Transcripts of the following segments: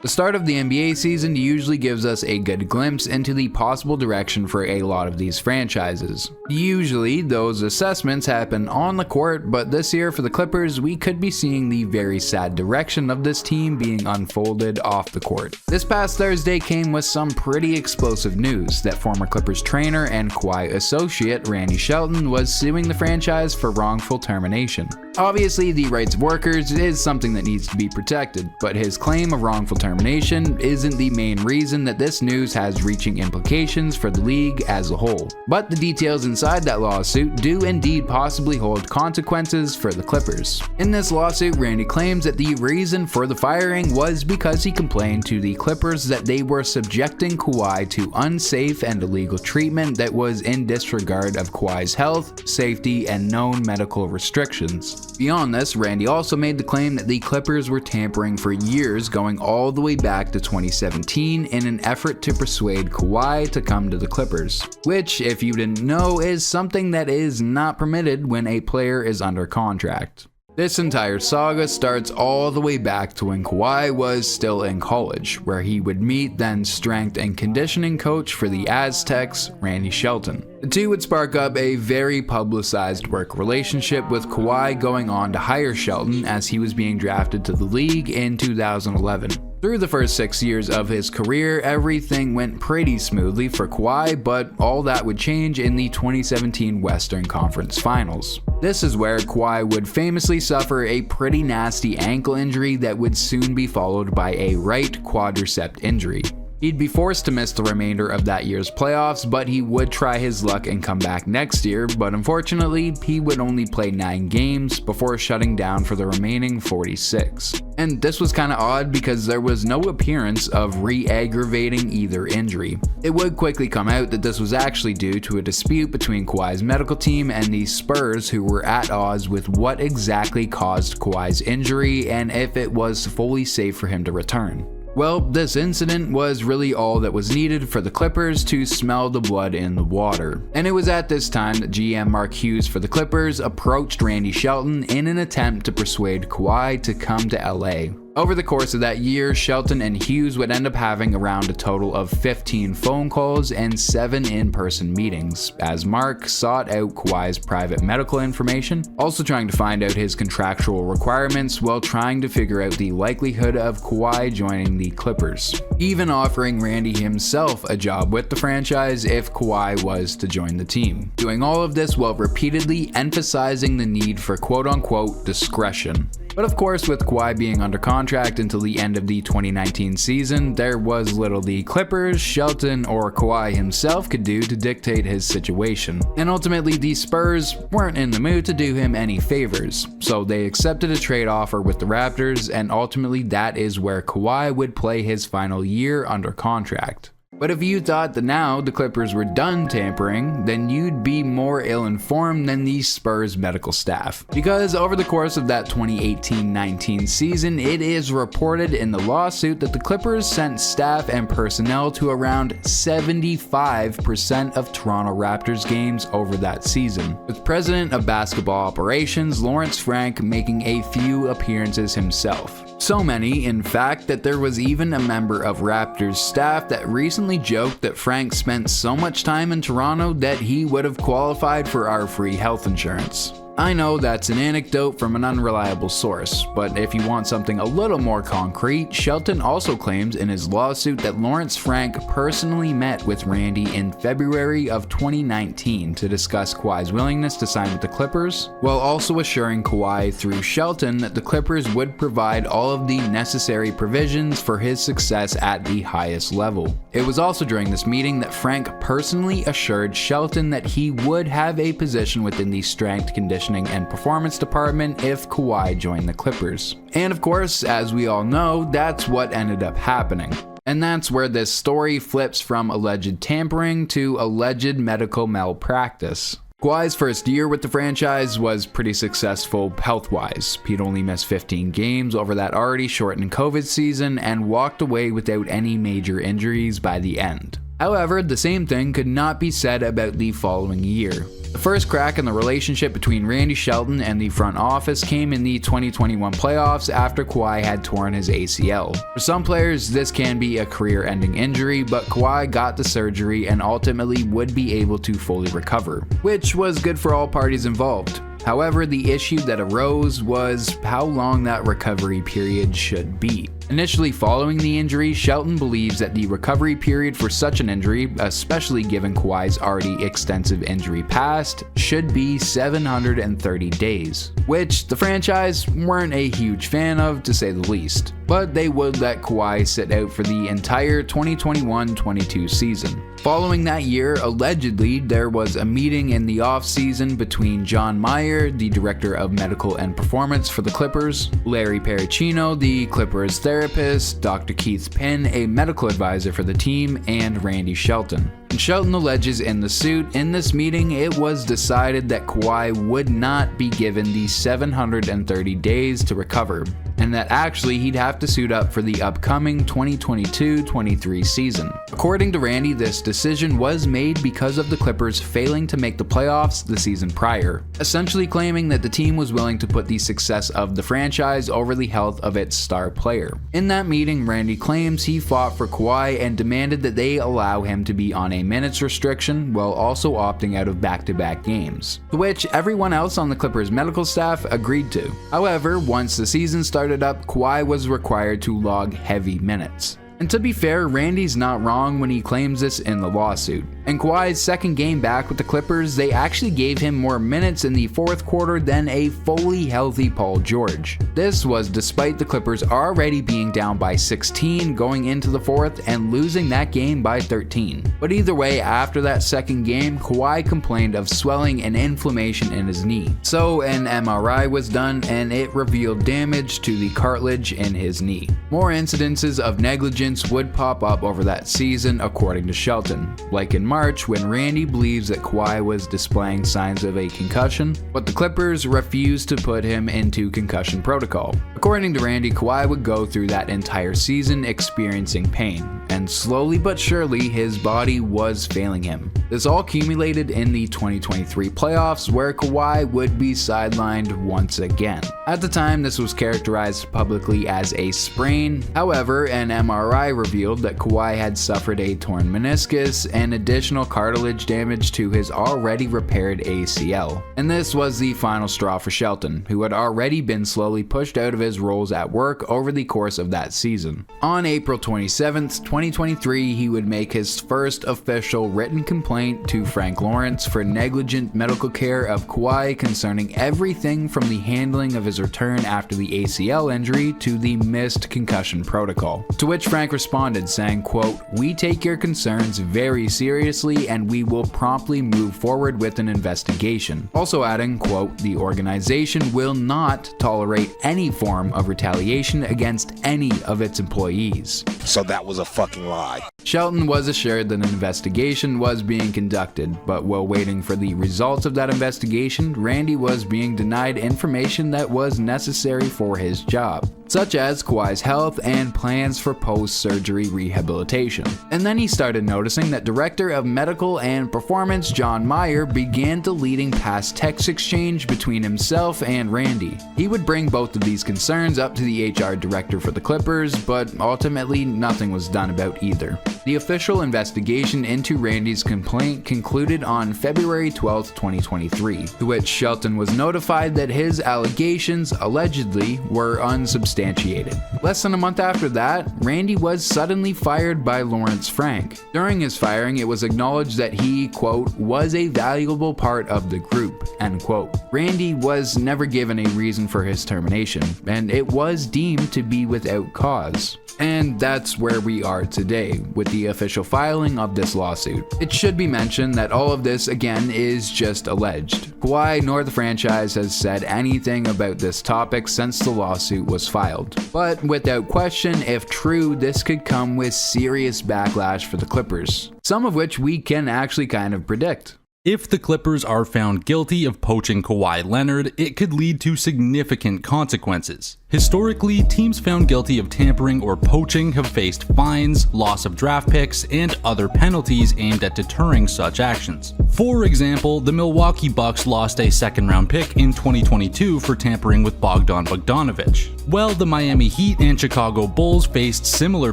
The start of the NBA season usually gives us a good glimpse into the possible direction for a lot of these franchises. Usually, those assessments happen on the court, but this year for the Clippers, we could be seeing the very sad direction of this team being unfolded off the court. This past Thursday came with some pretty explosive news that former Clippers trainer and Kawhi associate Randy Shelton was suing the franchise for wrongful termination. Obviously, the rights of workers is something that needs to be protected, but his claim of wrongful termination isn't the main reason that this news has reaching implications for the league as a whole. But the details inside that lawsuit do indeed possibly hold consequences for the Clippers. In this lawsuit, Randy claims that the reason for the firing was because he complained to the Clippers that they were subjecting Kawhi to unsafe and illegal treatment that was in disregard of Kawhi's health, safety, and known medical restrictions. Beyond this, Randy also made the claim that the Clippers were tampering for years, going all the way back to 2017 in an effort to persuade Kawhi to come to the Clippers, which, if you didn't know, is something that is not permitted when a player is under contract. This entire saga starts all the way back to when Kawhi was still in college, where he would meet then strength and conditioning coach for the Aztecs, Randy Shelton. The two would spark up a very publicized work relationship, with Kawhi going on to hire Shelton as he was being drafted to the league in 2011. Through the first 6 years of his career, everything went pretty smoothly for Kawhi, but all that would change in the 2017 Western Conference Finals. This is where Kawhi would famously suffer a pretty nasty ankle injury that would soon be followed by a right quadricep injury. He'd be forced to miss the remainder of that year's playoffs, but he would try his luck and come back next year, but unfortunately, he would only play 9 games before shutting down for the remaining 46. And this was kinda odd because there was no appearance of re-aggravating either injury. It would quickly come out that this was actually due to a dispute between Kawhi's medical team and the Spurs, who were at odds with what exactly caused Kawhi's injury and if it was fully safe for him to return. Well, this incident was really all that was needed for the Clippers to smell the blood in the water. And it was at this time that GM Mark Hughes for the Clippers approached Randy Shelton in an attempt to persuade Kawhi to come to LA. Over the course of that year, Shelton and Hughes would end up having around a total of 15 phone calls and 7 in-person meetings, as Mark sought out Kawhi's private medical information, also trying to find out his contractual requirements while trying to figure out the likelihood of Kawhi joining the Clippers, even offering Randy himself a job with the franchise if Kawhi was to join the team. Doing all of this while repeatedly emphasizing the need for quote-unquote discretion. But of course, with Kawhi being under contract until the end of the 2019 season, there was little the Clippers, Shelton, or Kawhi himself could do to dictate his situation. And ultimately, the Spurs weren't in the mood to do him any favors, so they accepted a trade offer with the Raptors, and ultimately that is where Kawhi would play his final year under contract. But if you thought that now the Clippers were done tampering, then you'd be more ill-informed than the Spurs medical staff. Because over the course of that 2018-19 season, it is reported in the lawsuit that the Clippers sent staff and personnel to around 75% of Toronto Raptors games over that season, with President of Basketball Operations Lawrence Frank making a few appearances himself. So many, in fact, that there was even a member of Raptors staff that recently joked that Frank spent so much time in Toronto that he would have qualified for our free health insurance. I know that's an anecdote from an unreliable source, but if you want something a little more concrete, Shelton also claims in his lawsuit that Lawrence Frank personally met with Randy in February of 2019 to discuss Kawhi's willingness to sign with the Clippers, while also assuring Kawhi through Shelton that the Clippers would provide all of the necessary provisions for his success at the highest level. It was also during this meeting that Frank personally assured Shelton that he would have a position within the strength, conditioning, and performance department if Kawhi joined the Clippers. And of course, as we all know, that's what ended up happening. And that's where this story flips from alleged tampering to alleged medical malpractice. Kawhi's first year with the franchise was pretty successful health-wise. He'd only missed 15 games over that already shortened COVID season and walked away without any major injuries by the end. However, the same thing could not be said about the following year. The first crack in the relationship between Randy Shelton and the front office came in the 2021 playoffs after Kawhi had torn his ACL. For some players, this can be a career-ending injury, but Kawhi got the surgery and ultimately would be able to fully recover, which was good for all parties involved. However, the issue that arose was how long that recovery period should be. Initially following the injury, Shelton believes that the recovery period for such an injury, especially given Kawhi's already extensive injury past, should be 730 days, which the franchise weren't a huge fan of, to say the least. But they would let Kawhi sit out for the entire 2021-22 season. Following that year, allegedly, there was a meeting in the off-season between John Meyer, the director of medical and performance for the Clippers, Larry Paracino, the Clippers therapist, Dr. Keith Pinn, a medical advisor for the team, and Randy Shelton. Shelton alleges in the suit, in this meeting, it was decided that Kawhi would not be given the 730 days to recover, and that actually he'd have to suit up for the upcoming 2022-23 season. According to Randy, this decision was made because of the Clippers failing to make the playoffs the season prior, essentially claiming that the team was willing to put the success of the franchise over the health of its star player. In that meeting, Randy claims he fought for Kawhi and demanded that they allow him to be on a minutes restriction while also opting out of back-to-back games, to which everyone else on the Clippers medical staff agreed to. However, once the season started up, Kawhi was required to log heavy minutes. And to be fair, Randy's not wrong when he claims this in the lawsuit. In Kawhi's second game back with the Clippers, they actually gave him more minutes in the fourth quarter than a fully healthy Paul George. This was despite the Clippers already being down by 16 going into the fourth and losing that game by 13. But either way, after that second game, Kawhi complained of swelling and inflammation in his knee. So an MRI was done and it revealed damage to the cartilage in his knee. More incidences of negligence would pop up over that season, according to Shelton, like in March when Randy believes that Kawhi was displaying signs of a concussion, but the Clippers refused to put him into concussion protocol. According to Randy, Kawhi would go through that entire season experiencing pain, and slowly but surely his body was failing him. This all accumulated in the 2023 playoffs, where Kawhi would be sidelined once again. At the time, this was characterized publicly as a sprain. However, an MRI revealed that Kawhi had suffered a torn meniscus and additional cartilage damage to his already repaired ACL. And this was the final straw for Shelton, who had already been slowly pushed out of his roles at work over the course of that season. On April 27th, 2023, he would make his first official written complaint to Frank Lawrence for negligent medical care of Kawhi concerning everything from the handling of his return after the ACL injury to the missed concussion protocol. To which Frank responded saying, quote, "We take your concerns very seriously and we will promptly move forward with an investigation." Also adding, quote, "The organization will not tolerate any form of retaliation against any of its employees." So that was a fucking lie. Shelton was assured that an investigation was being conducted, but while waiting for the results of that investigation, Randy was being denied information that was necessary for his job, such as Kawhi's health and plans for post-surgery rehabilitation. And then he started noticing that Director of Medical and Performance John Meyer began deleting past text exchange between himself and Randy. He would bring both of these concerns up to the HR director for the Clippers, but ultimately nothing was done about either. The official investigation into Randy's complaint concluded on February 12, 2023, to which Shelton was notified that his allegations allegedly were unsubstantiated. Less than a month after that, Randy was suddenly fired by Lawrence Frank. During his firing, it was acknowledged that he, quote, "was a valuable part of the group," end quote. Randy was never given a reason for his termination, and it was deemed to be without cause. And that's where we are today, with the official filing of this lawsuit. It should be mentioned that all of this, again, is just alleged. Kawhi nor the franchise has said anything about this topic since the lawsuit was filed. But without question, if true, this could come with serious backlash for the Clippers, some of which we can actually kind of predict. If the Clippers are found guilty of poaching Kawhi Leonard, it could lead to significant consequences. Historically, teams found guilty of tampering or poaching have faced fines, loss of draft picks, and other penalties aimed at deterring such actions. For example, the Milwaukee Bucks lost a second-round pick in 2022 for tampering with Bogdan Bogdanovic. Well, the Miami Heat and Chicago Bulls faced similar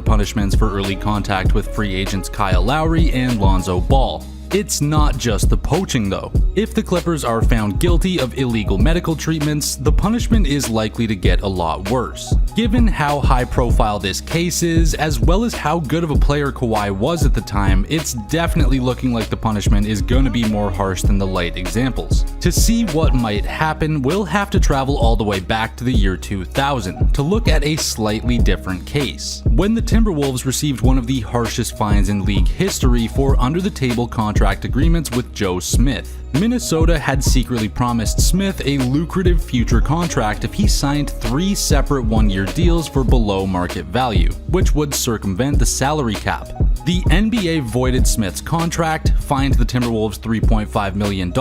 punishments for early contact with free agents Kyle Lowry and Lonzo Ball. It's not just the poaching though. If the Clippers are found guilty of illegal medical treatments, the punishment is likely to get a lot worse. Given how high profile this case is, as well as how good of a player Kawhi was at the time, it's definitely looking like the punishment is gonna be more harsh than the light examples. To see what might happen, we'll have to travel all the way back to the year 2000 to look at a slightly different case, when the Timberwolves received one of the harshest fines in league history for under-the-table contract agreements with Joe Smith. Minnesota had secretly promised Smith a lucrative future contract if he signed 3 separate one-year deals for below market value, which would circumvent the salary cap. The NBA voided Smith's contract, fined the Timberwolves $3.5 million,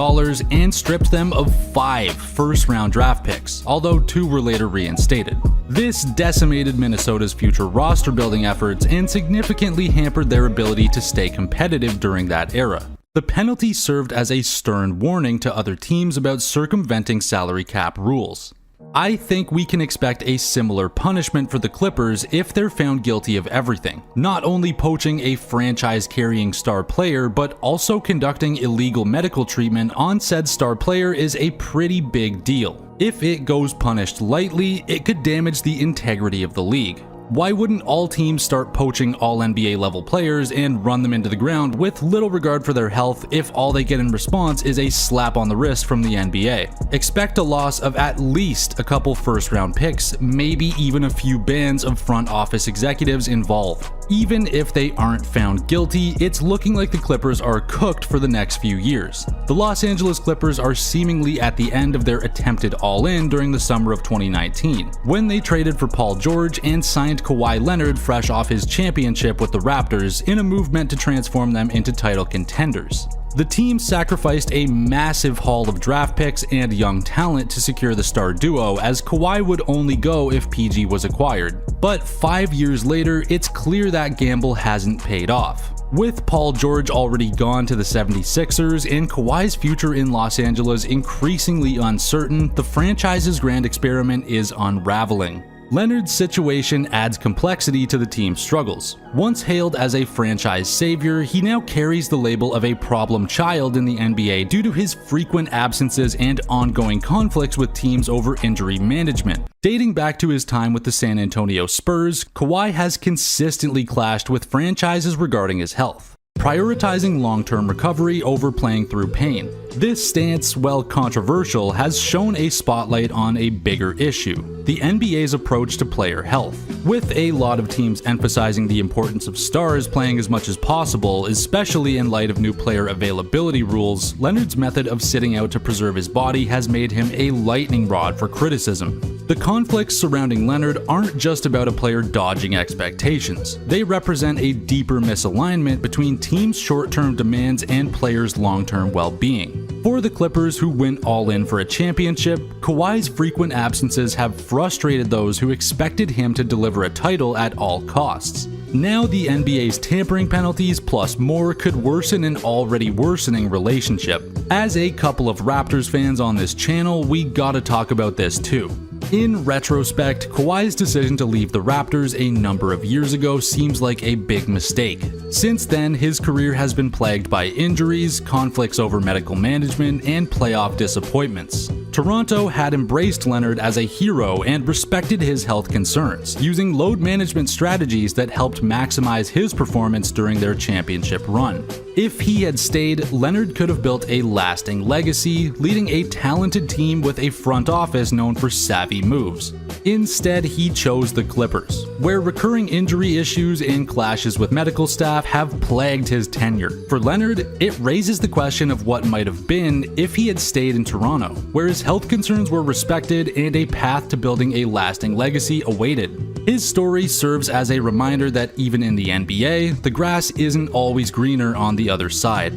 and stripped them of 5 first-round draft picks, although 2 were later reinstated. This decimated Minnesota's future roster-building efforts and significantly hampered their ability to stay competitive during that era. The penalty served as a stern warning to other teams about circumventing salary cap rules. I think we can expect a similar punishment for the Clippers if they're found guilty of everything. Not only poaching a franchise-carrying star player, but also conducting illegal medical treatment on said star player is a pretty big deal. If it goes punished lightly, it could damage the integrity of the league. Why wouldn't all teams start poaching all NBA level players and run them into the ground with little regard for their health if all they get in response is a slap on the wrist from the NBA? Expect a loss of at least a couple first round picks, maybe even a few bans of front office executives involved. Even if they aren't found guilty, it's looking like the Clippers are cooked for the next few years. The Los Angeles Clippers are seemingly at the end of their attempted all-in during the summer of 2019, when they traded for Paul George and signed Kawhi Leonard fresh off his championship with the Raptors in a move meant to transform them into title contenders. The team sacrificed a massive haul of draft picks and young talent to secure the star duo, as Kawhi would only go if PG was acquired. But 5 years later, it's clear that gamble hasn't paid off. With Paul George already gone to the 76ers and Kawhi's future in Los Angeles increasingly uncertain, the franchise's grand experiment is unraveling. Leonard's situation adds complexity to the team's struggles. Once hailed as a franchise savior, he now carries the label of a problem child in the NBA due to his frequent absences and ongoing conflicts with teams over injury management. Dating back to his time with the San Antonio Spurs, Kawhi has consistently clashed with franchises regarding his health, prioritizing long-term recovery over playing through pain. This stance, while controversial, has shone a spotlight on a bigger issue: the NBA's approach to player health. With a lot of teams emphasizing the importance of stars playing as much as possible, especially in light of new player availability rules, Leonard's method of sitting out to preserve his body has made him a lightning rod for criticism. The conflicts surrounding Leonard aren't just about a player dodging expectations. They represent a deeper misalignment between teams' short-term demands and players' long-term well-being. For the Clippers, who went all in for a championship, Kawhi's frequent absences have frustrated those who expected him to deliver a title at all costs. Now the NBA's tampering penalties plus more could worsen an already worsening relationship. As a couple of Raptors fans on this channel, we gotta talk about this too. In retrospect, Kawhi's decision to leave the Raptors a number of years ago seems like a big mistake. Since then, his career has been plagued by injuries, conflicts over medical management, and playoff disappointments. Toronto had embraced Leonard as a hero and respected his health concerns, using load management strategies that helped maximize his performance during their championship run. If he had stayed, Leonard could have built a lasting legacy, leading a talented team with a front office known for savvy moves. Instead, he chose the Clippers, where recurring injury issues and clashes with medical staff have plagued his tenure. For Leonard, it raises the question of what might have been if he had stayed in Toronto, where his health concerns were respected and a path to building a lasting legacy awaited. His story serves as a reminder that even in the NBA, the grass isn't always greener on the other side.